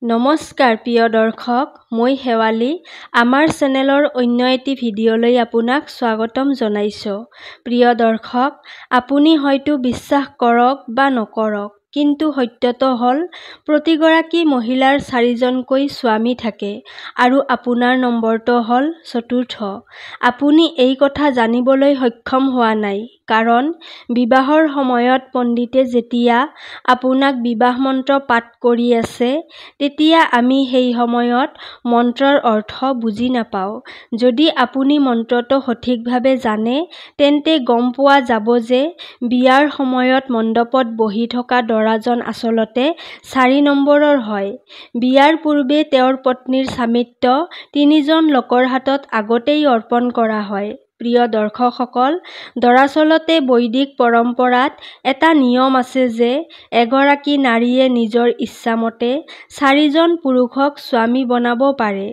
নমস্কাৰ প্ৰিয় দৰ্শক, মই শেৱালী। আমাৰ চেনেলৰ অন্য এটি ভিডিঅ'লৈ আপোনাক স্বাগতম জনাইছোঁ। প্ৰিয় দৰ্শক, আপুনি হয়তো বিশ্বাস কৰক বা নকৰক, কিন্তু সত্যটো হ'ল প্ৰতিগৰাকী মহিলাৰ 4জনকৈ স্বামী থাকে আৰু আপোনাৰ নম্বৰটো হ'ল চতুৰ্থ। আপুনি এই কথা জানিবলৈ সক্ষম হোৱা নাই, কাৰণ বিবাহৰ সময়ত পণ্ডিতে যেতিয়া আপোনাক বিবাহ মন্ত্ৰ পাঠ কৰি আছে, তেতিয়া আমি সেই সময়ত মন্ত্ৰৰ অৰ্থ বুজি নাপাওঁ। যদি আপুনি মন্ত্ৰটো সঠিকভাৱে জানে, তেন্তে গম পোৱা যাব যে বিয়াৰ সময়ত মণ্ডপত বহি থকা দৰাজন আচলতে 4 নম্বৰৰ হয়। বিয়াৰ পূৰ্বে তেওঁৰ পত্নীৰ স্বামিত্ব 3জন লোকৰ হাতত আগতেই অৰ্পণ কৰা হয়। প্ৰিয় দৰ্শকসকল, দৰাচলতে বৈদিক পৰম্পৰাত এটা নিয়ম আছে যে এগৰাকী নাৰীয়ে নিজৰ ইচ্ছামতে 4জন পুৰুষক স্বামী বনাব পাৰে।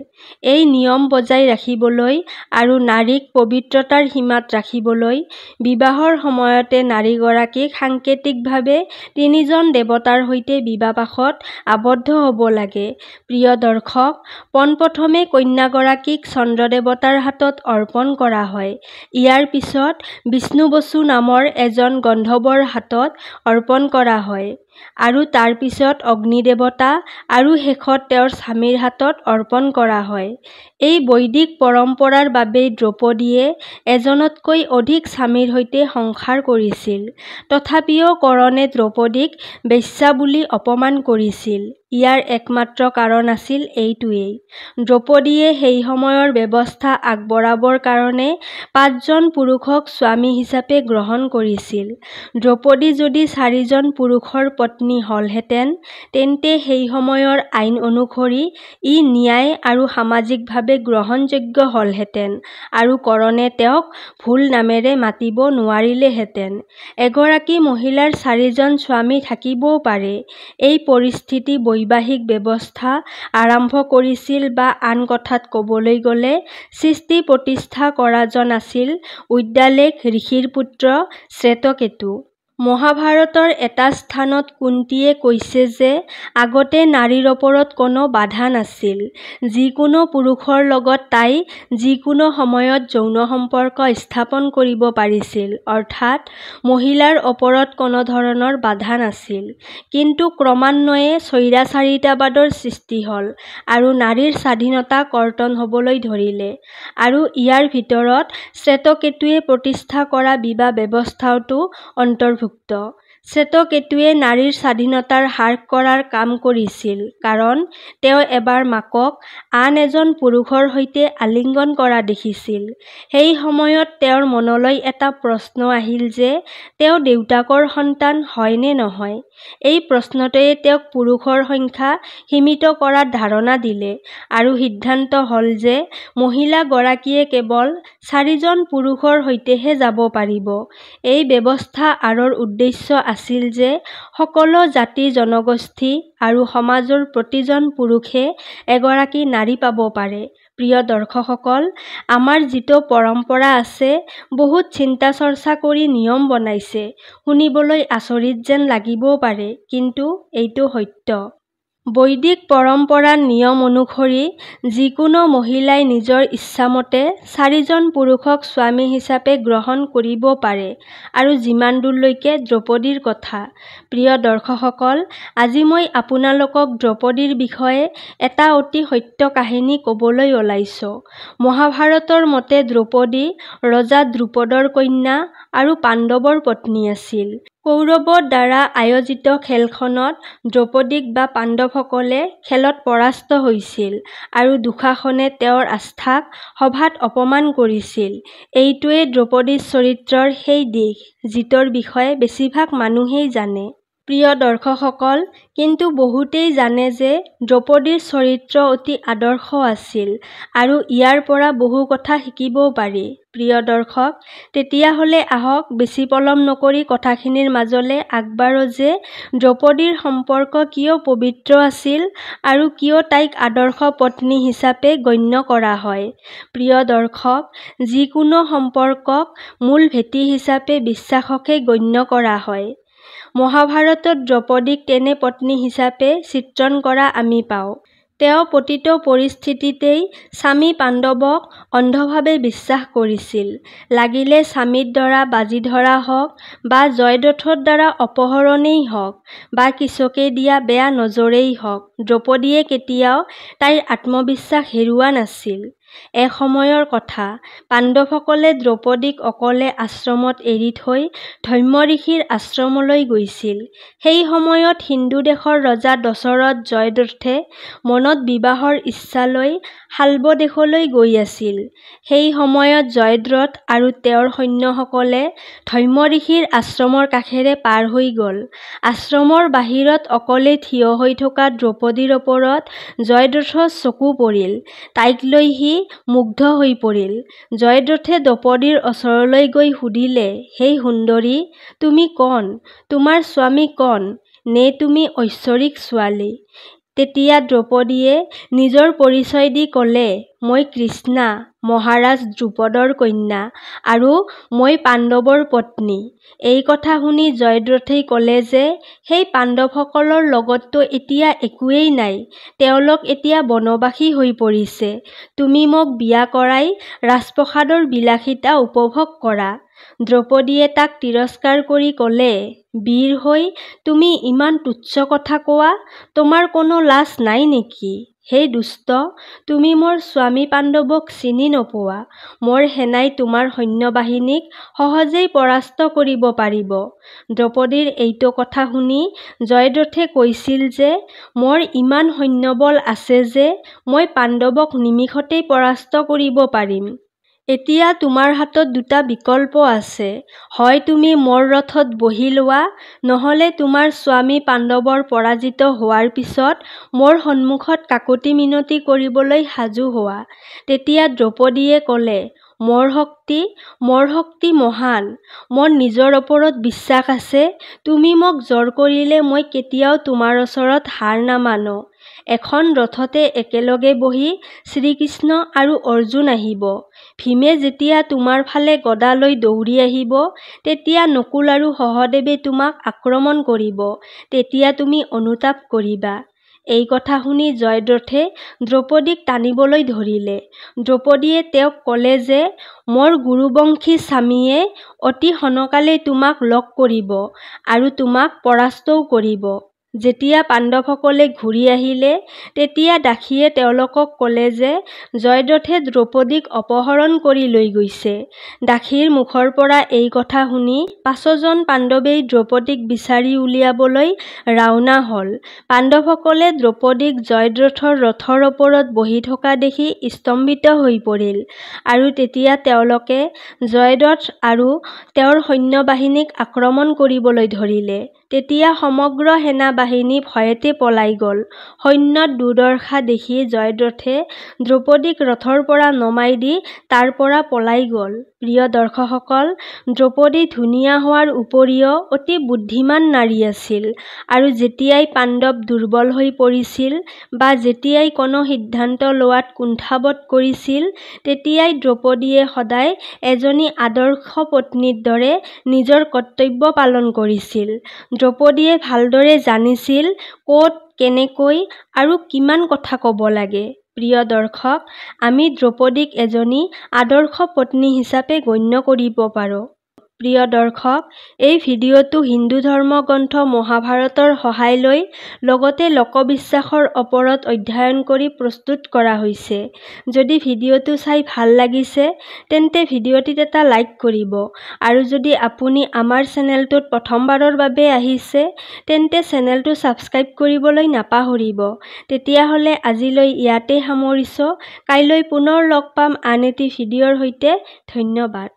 এই নিয়ম বজাই ৰাখিবলৈ আৰু নাৰীক পবিত্ৰতাৰ সীমাত ৰাখিবলৈ বিবাহৰ সময়তে নাৰীগৰাকীক সাংকেতিকভাৱে 3জন দেৱতাৰ সৈতে বিবাহপাশত আবদ্ধ হ'ব লাগে। প্ৰিয় দৰ্শক, পোনপ্ৰথমে কন্যাগৰাকীক চন্দ্ৰ দেৱতাৰ হাতত অৰ্পণ কৰা হয়। ইয়াৰ পিছত বিষ্ণু বসু নামৰ এজন গন্ধৰ্বৰ হাতত অৰ্পণ কৰা হয় আৰু তাৰ পিছত অগ্নি দেৱতা আৰু শেষত তেওঁৰ স্বামীৰ হাতত অৰ্পণ কৰা হয়। এই বৈদিক পৰম্পৰাৰ বাবেই দ্ৰৌপদীয়ে এজনতকৈ অধিক স্বামীৰ সৈতে সংসাৰ কৰিছিল। তথাপিও কৰণে দ্ৰৌপদীক বেশ্যা বুলি অপমান কৰিছিল। ইয়াৰ একমাত্ৰ কাৰণ আছিল এইটোৱেই। দ্ৰৌপদীয়ে সেই সময়ৰ ব্যৱস্থা আগবঢ়াবৰ কাৰণে 5জন পুৰুষক স্বামী হিচাপে গ্ৰহণ কৰিছিল। দ্ৰৌপদী যদি 4জন পুৰুষৰ পত্নী হ'লহেঁতেন, তেন্তে সেই সময়ৰ আইন অনুসৰি ই ন্যায় আৰু সামাজিকভাৱে গ্ৰহণযোগ্য হ'লহেঁতেন আৰু কৰণে তেওঁক ভুল নামেৰে মাতিব নোৱাৰিলেহেঁতেন। এগৰাকী মহিলাৰ 4জন স্বামী থাকিবও পাৰে। এই পৰিস্থিতি বৈবাহিক ব্যৱস্থা আৰম্ভ কৰিছিল, বা আন কথাত ক'বলৈ গ'লে সৃষ্টি প্ৰতিষ্ঠা কৰাজন আছিল উদ্দালক ঋষিৰ পুত্ৰ শ্বেতকেতু। মহাভাৰতৰ এটা স্থানত কুন্তীয়ে কৈছে যে আগতে নাৰীৰ ওপৰত কোনো বাধা নাছিল। যিকোনো পুৰুষৰ লগত তাই যিকোনো সময়ত যৌন সম্পৰ্ক স্থাপন কৰিব পাৰিছিল, অৰ্থাৎ মহিলাৰ ওপৰত কোনো ধৰণৰ বাধা নাছিল। কিন্তু ক্ৰমান্বয়ে স্বৈৰাচাৰিতাবাদৰ সৃষ্টি হ'ল আৰু নাৰীৰ স্বাধীনতা কৰ্তন হ'বলৈ ধৰিলে, আৰু ইয়াৰ ভিতৰত শ্বেতকেতুৱে প্ৰতিষ্ঠা কৰা বিবাহ ব্যৱস্থাটো অন্তৰ্ভুক্ত। শ্বেতকেতুৱে নাৰীৰ স্বাধীনতাৰ হ্ৰাস কৰাৰ কাম কৰিছিল, কাৰণ তেওঁ এবাৰ মাকক আন এজন পুৰুষৰ সৈতে আলিঙ্গন কৰা দেখিছিল। সেই সময়ত তেওঁৰ মনলৈ এটা প্ৰশ্ন আহিল যে তেওঁ দেউতাকৰ সন্তান হয় নে নহয়। এই প্ৰশ্নটোৱে তেওঁক পুৰুষৰ সংখ্যা সীমিত কৰাৰ ধাৰণা দিলে, আৰু সিদ্ধান্ত হ'ল যে মহিলাগৰাকীয়ে কেৱল 4জন পুৰুষৰ সৈতেহে যাব পাৰিব। এই ব্যৱস্থাৰ আঁৰৰ উদ্দেশ্য আছিল যে সকলো জাতি, জনগোষ্ঠী আৰু সমাজৰ প্ৰতিজন পুৰুষে এগৰাকী নাৰী পাব পাৰে। প্ৰিয় দৰ্শকসকল, আমাৰ যিটো পৰম্পৰা আছে, বহুত চিন্তা চৰ্চা কৰি নিয়ম বনাইছে। শুনিবলৈ আচৰিত যেন লাগিবও পাৰে, কিন্তু এইটো সত্য। বৈদিক পৰম্পৰাৰ নিয়ম অনুসৰি যিকোনো মহিলাই নিজৰ ইচ্ছামতে 4জন পুৰুষক স্বামী হিচাপে গ্ৰহণ কৰিব পাৰে, আৰু যিমান দূৰলৈকে দ্ৰৌপদীৰ কথা। প্ৰিয় দৰ্শকসকল, আজি মই আপোনালোকক দ্ৰৌপদীৰ বিষয়ে এটা অতি সত্য কাহিনী ক'বলৈ ওলাইছোঁ। মহাভাৰতৰ মতে দ্ৰৌপদী ৰজা দ্ৰুপদৰ কন্যা আৰু পাণ্ডৱৰ পত্নী আছিল। কৌৰৱৰ দ্বাৰা আয়োজিত খেলখনত দ্ৰৌপদীক বা পাণ্ডৱসকলে খেলত পৰাস্ত হৈছিল, আৰু দুঃশাসনে তেওঁৰ আস্থাক সভাত অপমান কৰিছিল। এইটোৱেই দ্ৰৌপদীৰ চৰিত্ৰৰ সেই দিশ, যিটোৰ বিষয়ে বেছিভাগ মানুহেই জানে। প্ৰিয় দৰ্শকসকল, কিন্তু বহুতেই জানে যে দ্ৰৌপদীৰ চৰিত্ৰ অতি আদৰ্শ আছিল, আৰু ইয়াৰ পৰা বহু কথা শিকিবও পাৰি। প্ৰিয় দৰ্শক, তেতিয়াহ'লে আহক বেছি পলম নকৰি কথাখিনিৰ মাজলৈ আগবাঢ়ো যে দ্ৰৌপদীৰ সম্পৰ্ক কিয় পবিত্ৰ আছিল আৰু কিয় তাইক আদৰ্শ পত্নী হিচাপে গণ্য কৰা হয়। প্ৰিয় দৰ্শক, যিকোনো সম্পৰ্কক মূল ভেটি হিচাপে বিশ্বাসকহে গণ্য কৰা হয়। মহাভাৰতত দ্ৰৌপদীক তেনে পত্নী হিচাপে চিত্ৰণ কৰা আমি পাওঁ। তেওঁ প্ৰতিটো পৰিস্থিতিতেই স্বামী পাণ্ডৱক অন্ধভাৱে বিশ্বাস কৰিছিল। লাগিলে স্বামীৰ দ্বাৰা বাজি ধৰা হওক বা জয়দ্ৰথৰ দ্বাৰা অপহৰণেই হওক বা কৃষকে দিয়া বেয়া নজৰেই হওক, দ্ৰৌপদীয়ে কেতিয়াও তাইৰ আত্মবিশ্বাস হেৰুওৱা নাছিল। এসময়ৰ কথা, পাণ্ডৱসকলে দ্ৰৌপদীক অকলে আশ্ৰমত এৰি থৈ ধৰ্ম ঋষিৰ আশ্ৰমলৈ গৈছিল। সেই সময়ত হিন্দু দেশৰ ৰজা দশৰথ জয়দ্ৰথে মনত বিবাহৰ ইচ্ছা লৈ শাল্ব দেশলৈ গৈ আছিল। সেই সময়ত জয়দ্ৰথ আৰু তেওঁৰ সৈন্যসকলে ধৰ্ম ঋষিৰ আশ্ৰমৰ কাষেৰে পাৰ হৈ গ'ল। আশ্ৰমৰ বাহিৰত অকলে থিয় হৈ থকা দ্ৰৌপদীৰ ওপৰত জয়দ্ৰথৰ চকু পৰিল। তাইক লৈ সি মুগ্ধ হৈ পৰিল। জয়দ্ৰথে দ্ৰৌপদীৰ ওচৰলৈ গৈ সুধিলে, হে সুন্দৰী, তুমি কোন? তোমাৰ স্বামী কোন? নে তুমি ঐশ্বৰিক ছোৱালী? তেতিয়া দ্ৰৌপদীয়ে নিজৰ পৰিচয় দি ক'লে, মই কৃষ্ণা, মহাৰাজ দ্ৰুপদৰ কন্যা আৰু মই পাণ্ডৱৰ পত্নী। এই কথা শুনি জয়দ্ৰথেই ক'লে যে, সেই পাণ্ডৱসকলৰ লগততো এতিয়া একোৱেই নাই। তেওঁলোক এতিয়া বনবাসী হৈ পৰিছে। তুমি মোক বিয়া কৰাই ৰাজপ্ৰসাদৰ বিলাসিতা উপভোগ কৰা। দ্ৰৌপদীয়ে তাক তিৰস্কাৰ কৰি ক'লে, বীৰ হৈ তুমি ইমান তুচ্ছ কথা কোৱা? তোমাৰ কোনো লাজ নাই নেকি? হে দুষ্ট, তুমি মোৰ স্বামী পাণ্ডৱক চিনি নোপোৱা। মোৰ সেনাই তোমাৰ সৈন্যবাহিনীক সহজেই পৰাস্ত কৰিব পাৰিব। দ্ৰৌপদীৰ এইটো কথা শুনি জয়দ্ৰথে কৈছিল যে, মোৰ ইমান সৈন্যবল আছে যে মই পাণ্ডৱক নিমিষতেই পৰাস্ত কৰিব পাৰিম। এতিয়া তোমাৰ হাতত দুটা বিকল্প আছে। হয় তুমি মোৰ ৰথত বহি লোৱা, নহ'লে তোমাৰ স্বামী পাণ্ডৱৰ পৰাজিত হোৱাৰ পিছত মোৰ সন্মুখত কাকূতি মিনতি কৰিবলৈ সাজু হোৱা। তেতিয়া দ্ৰৌপদীয়ে ক'লে, মোৰ শক্তি মহান। মোৰ নিজৰ ওপৰত বিশ্বাস আছে। তুমি মোক জোৰ কৰিলে মই কেতিয়াও তোমাৰ ওচৰত হাৰ নামানো। এখন ৰথতে একেলগে বহি শ্ৰীকৃষ্ণ আৰু অৰ্জুন আহিব। ভীমে যেতিয়া তোমাৰ ফালে গদা লৈ দৌৰি আহিব, তেতিয়া নকুল আৰু সহদেৱে তোমাক আক্ৰমণ কৰিব। তেতিয়া তুমি অনুতাপ কৰিবা। এই কথা শুনি জয়দ্ৰথে দ্ৰৌপদীক টানিবলৈ ধৰিলে। দ্ৰৌপদীয়ে তেওঁক ক'লে যে, মোৰ গুৰুবংশী স্বামীয়ে অতি সোনকালেই তোমাক লগ কৰিব আৰু তোমাক পৰাস্তও কৰিব। যেতিয়া পাণ্ডৱসকলে ঘূৰি আহিলে, তেতিয়া দাসীয়ে তেওঁলোকক ক'লে যে, জয়দ্ৰথে দ্ৰৌপদীক অপহৰণ কৰি লৈ গৈছে। দাসীৰ মুখৰ পৰা এই কথা শুনি 5 জন পাণ্ডৱেই দ্ৰৌপদীক বিচাৰি উলিয়াবলৈ ৰাওনা হ'ল। পাণ্ডৱসকলে দ্ৰৌপদীক জয়দ্ৰথৰ ৰথৰ ওপৰত বহি থকা দেখি স্তম্ভিত হৈ পৰিল আৰু তেতিয়া তেওঁলোকে জয়দ্ৰথ আৰু তেওঁৰ সৈন্যবাহিনীক আক্ৰমণ কৰিবলৈ ধৰিলে। তেতিয়া সমগ্ৰ সেনাবাহিনী ভয়তে পলাই গ'ল। সৈন্যৰ দুৰ্দশা দেখি জয়দ্ৰথে দ্ৰৌপদীক ৰথৰ পৰা নমাই দি তাৰ পৰা পলাই গ'ল। প্ৰিয় দৰ্শকসকল, দ্ৰৌপদী ধুনীয়া হোৱাৰ উপৰিও অতি বুদ্ধিমান নাৰী আছিল আৰু যেতিয়াই পাণ্ডৱ দুৰ্বল হৈ পৰিছিল বা যেতিয়াই কোনো সিদ্ধান্ত লোৱাত কুণ্ঠাবোধ কৰিছিল, তেতিয়াই দ্ৰৌপদীয়ে সদায় এজনী আদৰ্শ পত্নীৰ দৰে নিজৰ কৰ্তব্য পালন কৰিছিল। দ্ৰৌপদীয়ে ভালদৰে জানিছিল ক'ত, কেনেকৈ আৰু কিমান কথা ক'ব লাগে। প্ৰিয় দৰ্শক, আমি দ্ৰৌপদীক এজনী আদৰ্শ পত্নী হিচাপে গণ্য কৰিব পাৰোঁ। প্ৰিয় দৰ্শক, এই ভিডিঅ'টো হিন্দু ধৰ্মগ্ৰন্থ মহাভাৰতৰ সহায় লৈ লগতে লোকবিশ্বাসৰ ওপৰত অধ্যয়ন কৰি প্ৰস্তুত কৰা হৈছে। যদি ভিডিঅ'টো চাই ভাল লাগিছে, তেন্তে ভিডিঅ'টিত এটা লাইক কৰিব আৰু যদি আপুনি আমাৰ চেনেলটোত প্ৰথমবাৰৰ বাবে আহিছে, তেন্তে চেনেলটো ছাবস্ক্ৰাইব কৰিবলৈ নাপাহৰিব। তেতিয়াহ'লে আজিলৈ ইয়াতে সামৰিছোঁ। কাইলৈ পুনৰ লগ পাম আন এটি ভিডিঅ'ৰ সৈতে। ধন্যবাদ।